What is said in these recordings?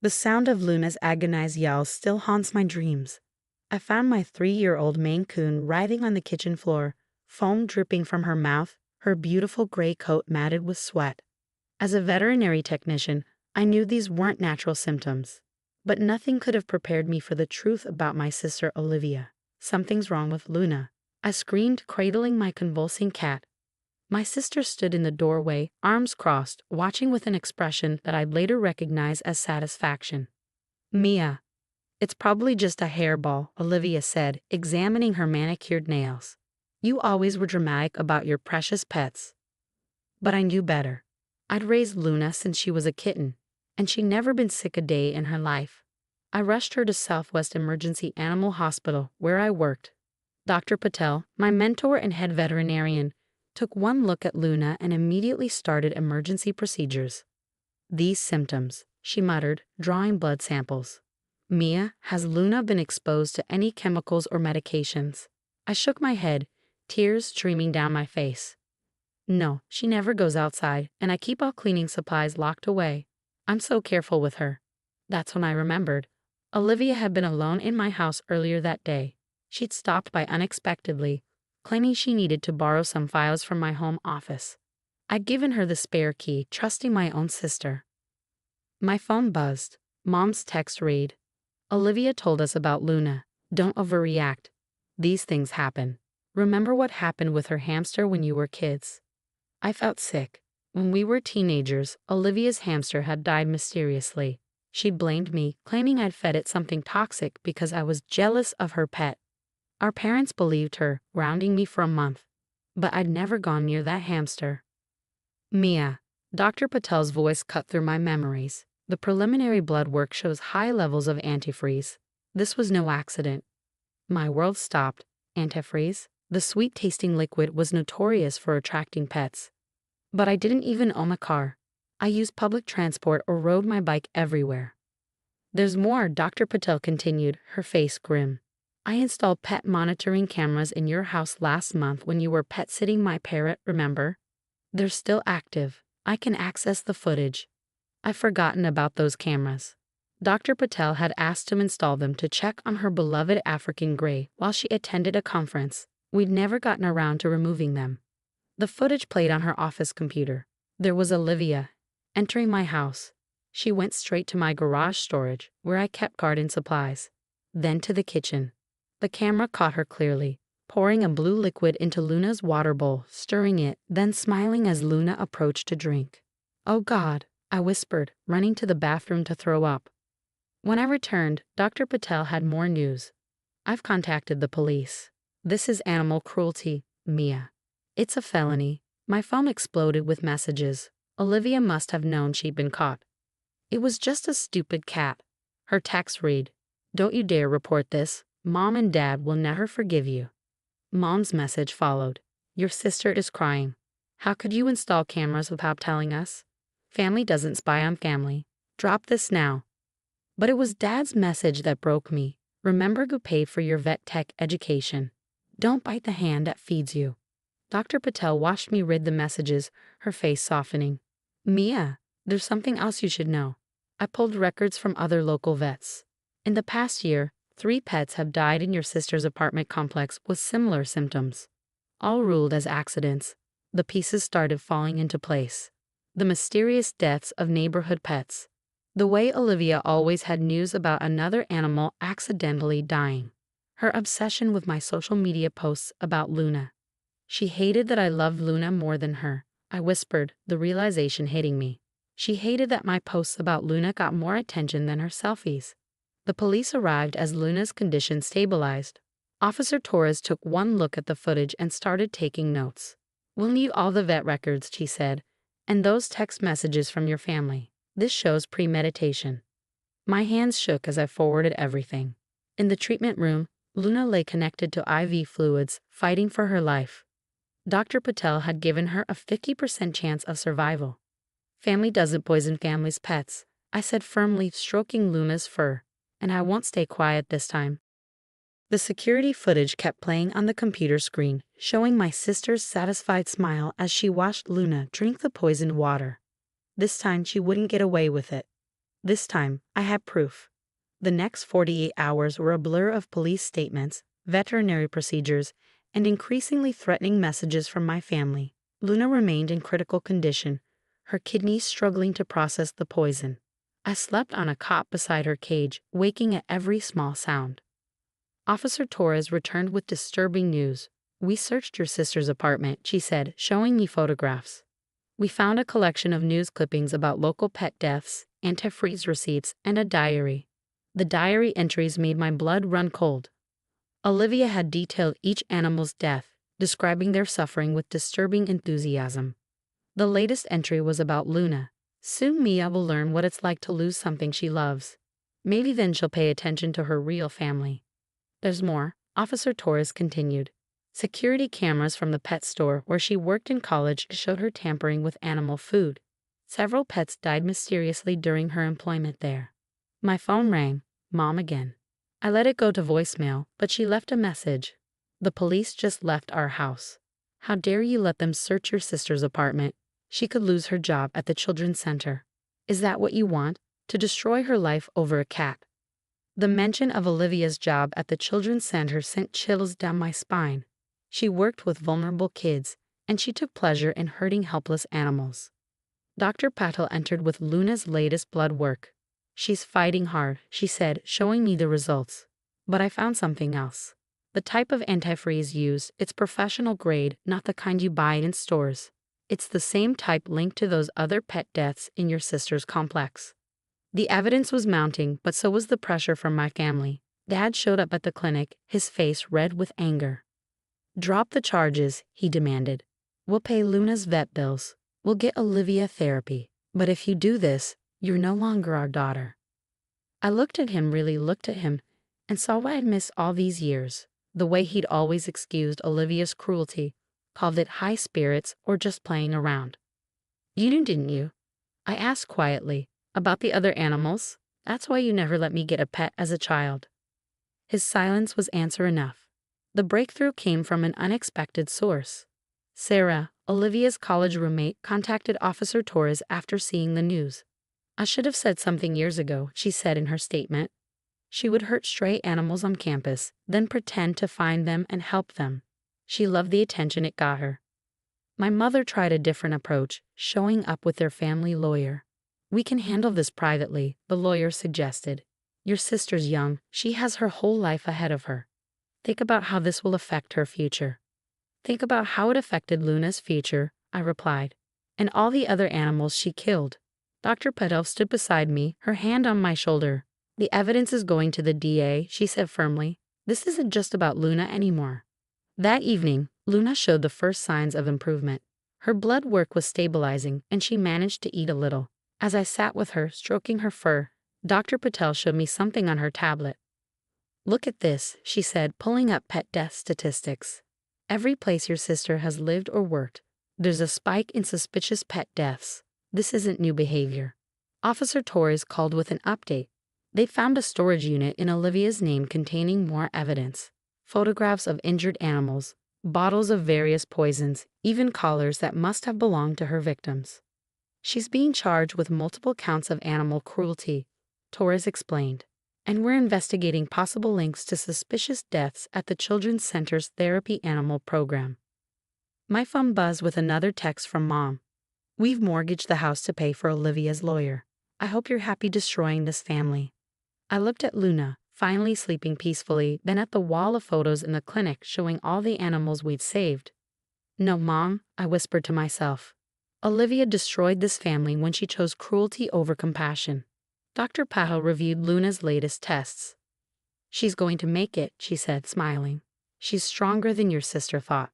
The sound of Luna's agonized yells still haunts my dreams. I found my 3-year-old Maine Coon writhing on the kitchen floor, foam dripping from her mouth, her beautiful gray coat matted with sweat. As a veterinary technician, I knew these weren't natural symptoms. But nothing could have prepared me for the truth about my sister Olivia. Something's wrong with Luna, I screamed, cradling my convulsing cat. My sister stood in the doorway, arms crossed, watching with an expression that I'd later recognize as satisfaction. "Mia, it's probably just a hairball," Olivia said, examining her manicured nails. "You always were dramatic about your precious pets." But I knew better. I'd raised Luna since she was a kitten, and she'd never been sick a day in her life. I rushed her to Southwest Emergency Animal Hospital, where I worked. Dr. Patel, my mentor and head veterinarian, took one look at Luna and immediately started emergency procedures. "These symptoms," she muttered, drawing blood samples. "Mia, has Luna been exposed to any chemicals or medications?" I shook my head, tears streaming down my face. "No, she never goes outside, and I keep all cleaning supplies locked away. I'm so careful with her." That's when I remembered. Olivia had been alone in my house earlier that day. She'd stopped by unexpectedly, claiming she needed to borrow some files from my home office. I'd given her the spare key, trusting my own sister. My phone buzzed. Mom's text read, "Olivia told us about Luna. Don't overreact. These things happen. Remember what happened with her hamster when you were kids?" I felt sick. When we were teenagers, Olivia's hamster had died mysteriously. She blamed me, claiming I'd fed it something toxic because I was jealous of her pet. Our parents believed her, grounding me for a month. But I'd never gone near that hamster. "Mia," Dr. Patel's voice cut through my memories. "The preliminary blood work shows high levels of antifreeze. This was no accident." My world stopped. Antifreeze? The sweet-tasting liquid was notorious for attracting pets. But I didn't even own a car. I used public transport or rode my bike everywhere. "There's more," Dr. Patel continued, her face grim. "I installed pet monitoring cameras in your house last month when you were pet-sitting my parrot, remember? They're still active. I can access the footage." I've forgotten about those cameras. Dr. Patel had asked to install them to check on her beloved African gray while she attended a conference. We'd never gotten around to removing them. The footage played on her office computer. There was Olivia, entering my house. She went straight to my garage storage, where I kept garden supplies. Then to the kitchen. The camera caught her clearly, pouring a blue liquid into Luna's water bowl, stirring it, then smiling as Luna approached to drink. "Oh God," I whispered, running to the bathroom to throw up. When I returned, Dr. Patel had more news. "I've contacted the police. This is animal cruelty, Mia. It's a felony." My phone exploded with messages. Olivia must have known she'd been caught. "It was just a stupid cat." Her text read, "Don't you dare report this. Mom and Dad will never forgive you." Mom's message followed, "Your sister is crying. How could you install cameras without telling us? Family doesn't spy on family. Drop this now." But it was Dad's message that broke me. "Remember who paid for your vet tech education. Don't bite the hand that feeds you." Dr. Patel watched me read the messages, her face softening. "Mia, there's something else you should know." I pulled records from other local vets. "In the past year, 3 pets have died in your sister's apartment complex with similar symptoms. All ruled as accidents." The pieces started falling into place. The mysterious deaths of neighborhood pets. The way Olivia always had news about another animal accidentally dying. Her obsession with my social media posts about Luna. She hated that I loved Luna more than her. I whispered, the realization hitting me. She hated that my posts about Luna got more attention than her selfies. The police arrived as Luna's condition stabilized. Officer Torres took one look at the footage and started taking notes. "We'll need all the vet records," she said, "and those text messages from your family. This shows premeditation." My hands shook as I forwarded everything. In the treatment room, Luna lay connected to IV fluids, fighting for her life. Dr. Patel had given her a 50% chance of survival. "Family doesn't poison family's pets," I said firmly, stroking Luna's fur. "And I won't stay quiet this time." The security footage kept playing on the computer screen, showing my sister's satisfied smile as she watched Luna drink the poisoned water. This time she wouldn't get away with it. This time, I had proof. The next 48 hours were a blur of police statements, veterinary procedures, and increasingly threatening messages from my family. Luna remained in critical condition, her kidneys struggling to process the poison. I slept on a cot beside her cage, waking at every small sound. Officer Torres returned with disturbing news. "We searched your sister's apartment," she said, showing me photographs. "We found a collection of news clippings about local pet deaths, antifreeze receipts, and a diary." The diary entries made my blood run cold. Olivia had detailed each animal's death, describing their suffering with disturbing enthusiasm. The latest entry was about Luna. "Soon Mia will learn what it's like to lose something she loves. Maybe then she'll pay attention to her real family." There's more, Officer Torres continued. Security cameras from the pet store where she worked in college showed her tampering with animal food. Several pets died mysteriously during her employment there. My phone rang. Mom again. I let it go to voicemail, but she left a message. "The police just left our house. How dare you let them search your sister's apartment? She could lose her job at the children's center. Is that what you want? To destroy her life over a cat?" The mention of Olivia's job at the children's center sent chills down my spine. She worked with vulnerable kids, and she took pleasure in hurting helpless animals. Dr. Patel entered with Luna's latest blood work. "She's fighting hard," she said, showing me the results. But I found something else. The type of antifreeze used, it's professional grade, not the kind you buy in stores. It's the same type linked to those other pet deaths in your sister's complex. The evidence was mounting, but so was the pressure from my family. Dad showed up at the clinic, his face red with anger. "Drop the charges," he demanded. "We'll pay Luna's vet bills. We'll get Olivia therapy. But if you do this, you're no longer our daughter." I looked at him, really looked at him, and saw what I'd missed all these years. The way he'd always excused Olivia's cruelty, called it high spirits or just playing around. "You knew, didn't you?" I asked quietly. "About the other animals? That's why you never let me get a pet as a child." His silence was answer enough. The breakthrough came from an unexpected source. Sarah, Olivia's college roommate, contacted Officer Torres after seeing the news. "I should have said something years ago," she said in her statement. "She would hurt stray animals on campus, then pretend to find them and help them. She loved the attention it got her." My mother tried a different approach, showing up with their family lawyer. "We can handle this privately," the lawyer suggested. "Your sister's young, she has her whole life ahead of her. Think about how this will affect her future." "Think about how it affected Luna's future," I replied, "and all the other animals she killed." Dr. Patel stood beside me, her hand on my shoulder. "The evidence is going to the DA," she said firmly. "This isn't just about Luna anymore." That evening, Luna showed the first signs of improvement. Her blood work was stabilizing, and she managed to eat a little. As I sat with her, stroking her fur, Dr. Patel showed me something on her tablet. "Look at this," she said, pulling up pet death statistics. "Every place your sister has lived or worked, there's a spike in suspicious pet deaths. This isn't new behavior." Officer Torres called with an update. They found a storage unit in Olivia's name containing more evidence. Photographs of injured animals, bottles of various poisons, even collars that must have belonged to her victims. "She's being charged with multiple counts of animal cruelty," Torres explained, "and we're investigating possible links to suspicious deaths at the Children's Center's therapy animal program." My phone buzzed with another text from Mom. "We've mortgaged the house to pay for Olivia's lawyer. I hope you're happy destroying this family." I looked at Luna, finally sleeping peacefully, then at the wall of photos in the clinic showing all the animals we'd saved. "No, Mom," I whispered to myself. "Olivia destroyed this family when she chose cruelty over compassion." Dr. Patel reviewed Luna's latest tests. "She's going to make it," she said, smiling. "She's stronger than your sister thought."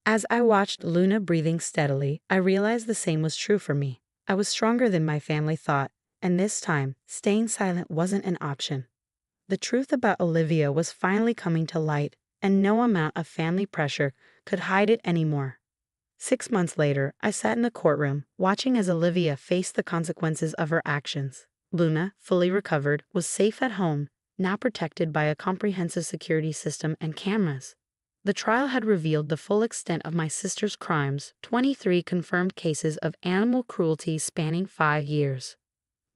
As I watched Luna breathing steadily, I realized the same was true for me. I was stronger than my family thought, and this time, staying silent wasn't an option. The truth about Olivia was finally coming to light, and no amount of family pressure could hide it anymore. 6 months later, I sat in the courtroom, watching as Olivia faced the consequences of her actions. Luna, fully recovered, was safe at home, now protected by a comprehensive security system and cameras. The trial had revealed the full extent of my sister's crimes, 23 confirmed cases of animal cruelty spanning 5 years.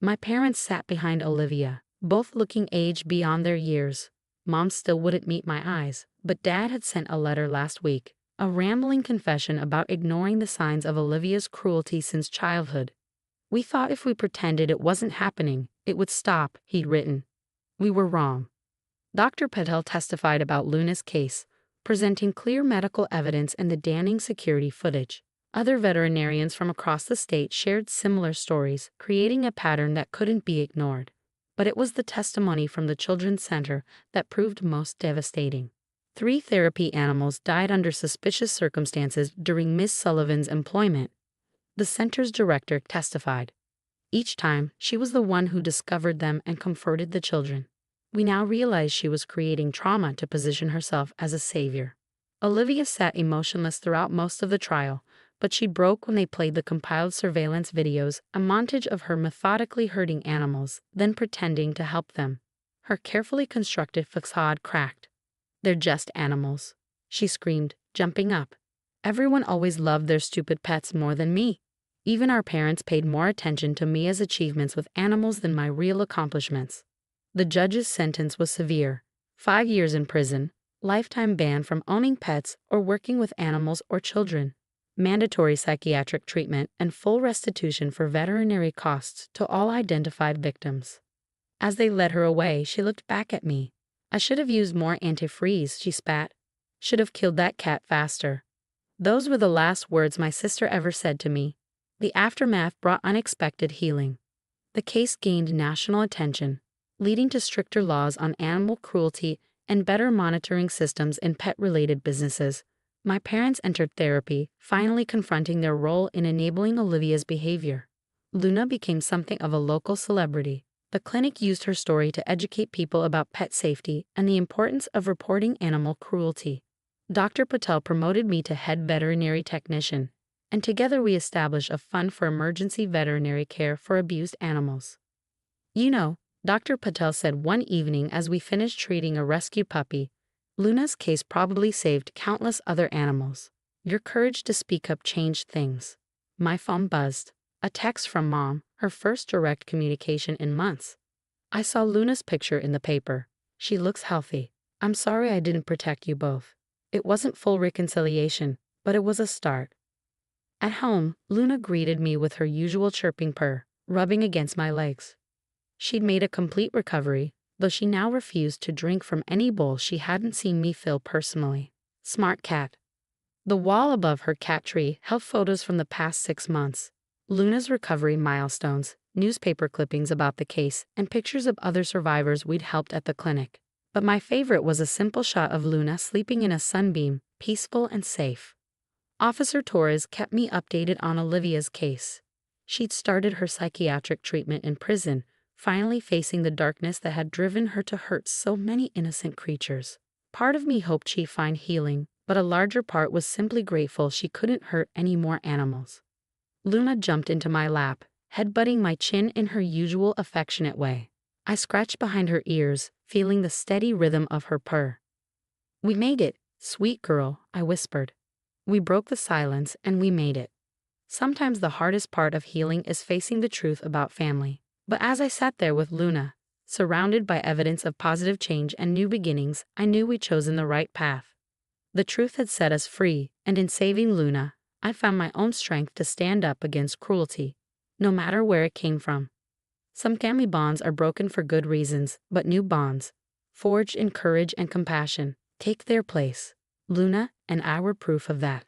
My parents sat behind Olivia, both looking aged beyond their years. Mom still wouldn't meet my eyes, but Dad had sent a letter last week, a rambling confession about ignoring the signs of Olivia's cruelty since childhood. We thought if we pretended it wasn't happening, it would stop, he'd written. We were wrong. Dr. Patel testified about Luna's case, presenting clear medical evidence and the damning security footage. Other veterinarians from across the state shared similar stories, creating a pattern that couldn't be ignored. But it was the testimony from the Children's Center that proved most devastating. 3 therapy animals died under suspicious circumstances during Miss Sullivan's employment. The center's director testified. Each time, she was the one who discovered them and comforted the children. We now realize she was creating trauma to position herself as a savior. Olivia sat emotionless throughout most of the trial, but she broke when they played the compiled surveillance videos, a montage of her methodically hurting animals, then pretending to help them. Her carefully constructed facade cracked. "They're just animals," she screamed, jumping up. "Everyone always loved their stupid pets more than me. Even our parents paid more attention to Mia's achievements with animals than my real accomplishments." The judge's sentence was severe: 5 years in prison, lifetime ban from owning pets or working with animals or children, mandatory psychiatric treatment, and full restitution for veterinary costs to all identified victims. As they led her away, she looked back at me. "I should have used more antifreeze," she spat. "Should have killed that cat faster." Those were the last words my sister ever said to me. The aftermath brought unexpected healing. The case gained national attention, leading to stricter laws on animal cruelty and better monitoring systems in pet-related businesses. My parents entered therapy, finally confronting their role in enabling Olivia's behavior. Luna became something of a local celebrity. The clinic used her story to educate people about pet safety and the importance of reporting animal cruelty. Dr. Patel promoted me to head veterinary technician, and together we established a fund for emergency veterinary care for abused animals. "You know," Dr. Patel said one evening as we finished treating a rescue puppy, "Luna's case probably saved countless other animals. Your courage to speak up changed things." My phone buzzed. A text from Mom, her first direct communication in months. "I saw Luna's picture in the paper. She looks healthy. I'm sorry I didn't protect you both." It wasn't full reconciliation, but it was a start. At home, Luna greeted me with her usual chirping purr, rubbing against my legs. She'd made a complete recovery, though she now refused to drink from any bowl she hadn't seen me fill personally. Smart cat. The wall above her cat tree held photos from the past 6 months. Luna's recovery milestones, newspaper clippings about the case, and pictures of other survivors we'd helped at the clinic. But my favorite was a simple shot of Luna sleeping in a sunbeam, peaceful and safe. Officer Torres kept me updated on Olivia's case. She'd started her psychiatric treatment in prison, finally facing the darkness that had driven her to hurt so many innocent creatures. Part of me hoped she'd find healing, but a larger part was simply grateful she couldn't hurt any more animals. Luna jumped into my lap, headbutting my chin in her usual affectionate way. I scratched behind her ears, feeling the steady rhythm of her purr. "We made it, sweet girl," I whispered. We broke the silence, and we made it. Sometimes the hardest part of healing is facing the truth about family. But as I sat there with Luna, surrounded by evidence of positive change and new beginnings, I knew we'd chosen the right path. The truth had set us free, and in saving Luna, I found my own strength to stand up against cruelty, no matter where it came from. Some family bonds are broken for good reasons, but new bonds, forged in courage and compassion, take their place. Luna and I were proof of that.